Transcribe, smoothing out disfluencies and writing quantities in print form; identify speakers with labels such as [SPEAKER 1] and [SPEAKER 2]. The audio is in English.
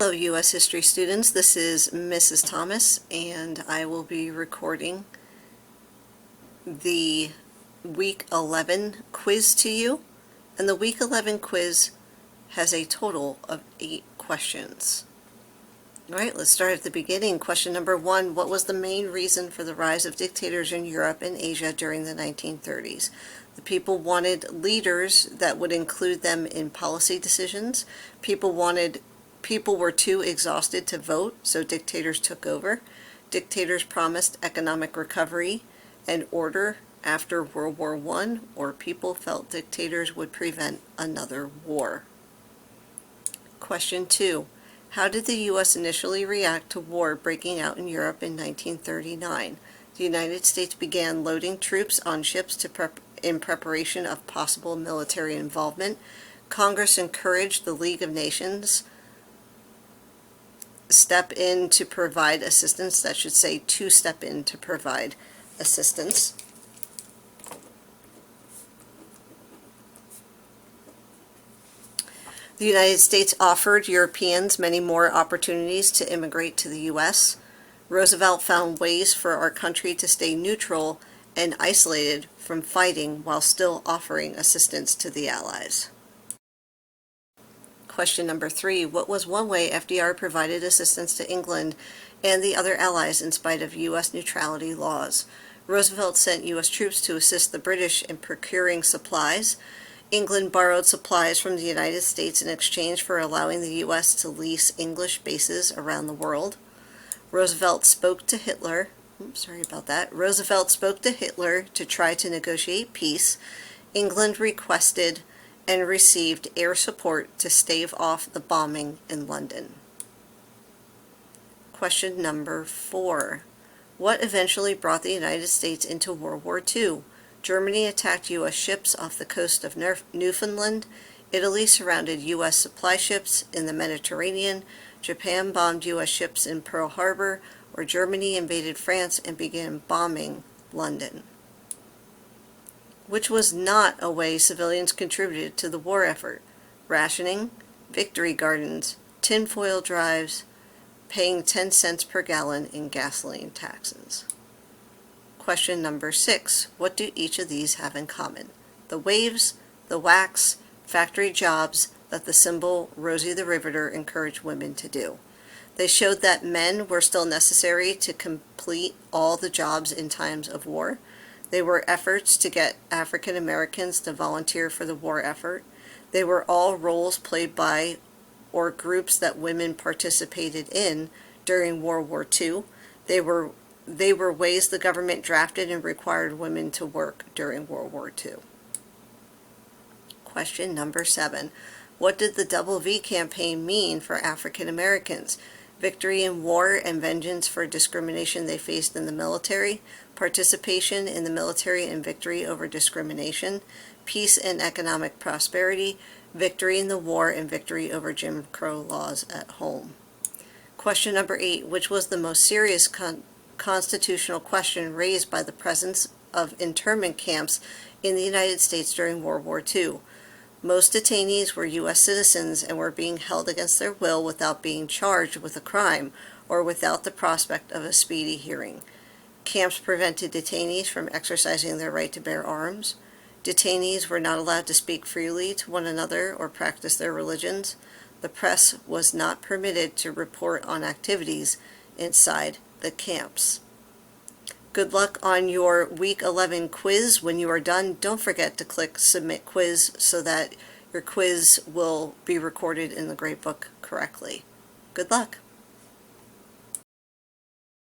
[SPEAKER 1] Hello U.S. history students, this is Mrs. Thomas and I will be recording the week 11 quiz to you, and the week 11 quiz has a total of 8 questions. Alright, let's start at the beginning. Question number 1, what was the main reason for the rise of dictators in Europe and Asia during the 1930s? The people wanted leaders that would include them in policy decisions. People were too exhausted to vote, so dictators took over. Dictators promised economic recovery and order after World War I, or people felt dictators would prevent another war. Question 2. How did the U.S. initially react to war breaking out in Europe in 1939? The United States began loading troops on ships in preparation of possible military involvement. Congress encouraged the League of Nations step in to provide assistance. That should say to step in to provide assistance. The United States offered Europeans many more opportunities to immigrate to the U.S. Roosevelt found ways for our country to stay neutral and isolated from fighting while still offering assistance to the Allies. Question number 3. What was one way FDR provided assistance to England and the other allies in spite of U.S. neutrality laws? Roosevelt sent U.S. troops to assist the British in procuring supplies. England borrowed supplies from the United States in exchange for allowing the U.S. to lease English bases around the world. Roosevelt spoke to Hitler. Roosevelt spoke to Hitler to try to negotiate peace. England requested and received air support to stave off the bombing in London. Question number 4. What eventually brought the United States into World War II? Germany attacked U.S. ships off the coast of Newfoundland. Italy surrounded U.S. supply ships in the Mediterranean. Japan bombed U.S. ships in Pearl Harbor, or Germany invaded France and began bombing London. Which was not a way civilians contributed to the war effort? Rationing, victory gardens, tinfoil drives, paying 10 cents per gallon in gasoline taxes. Question number 6. What do each of these have in common? The waves, the wax, factory jobs that the symbol Rosie the Riveter encouraged women to do. They showed that men were still necessary to complete all the jobs in times of war. They were efforts to get African Americans to volunteer for the war effort. They were all roles played by or groups that women participated in during World War II. They were ways the government drafted and required women to work during World War II. Question number 7. What did the Double V campaign mean for African Americans? Victory in war and vengeance for discrimination they faced in the military, participation in the military and victory over discrimination, peace and economic prosperity, victory in the war and victory over Jim Crow laws at home. Question number 8. Which was the most serious constitutional question raised by the presence of internment camps in the United States during World War II? Most detainees were U.S. citizens and were being held against their will without being charged with a crime or without the prospect of a speedy hearing. Camps prevented detainees from exercising their right to bear arms. Detainees were not allowed to speak freely to one another or practice their religions. The press was not permitted to report on activities inside the camps. Good luck on your week 11 quiz. When you are done, don't forget to click submit quiz so that your quiz will be recorded in the gradebook correctly. Good luck.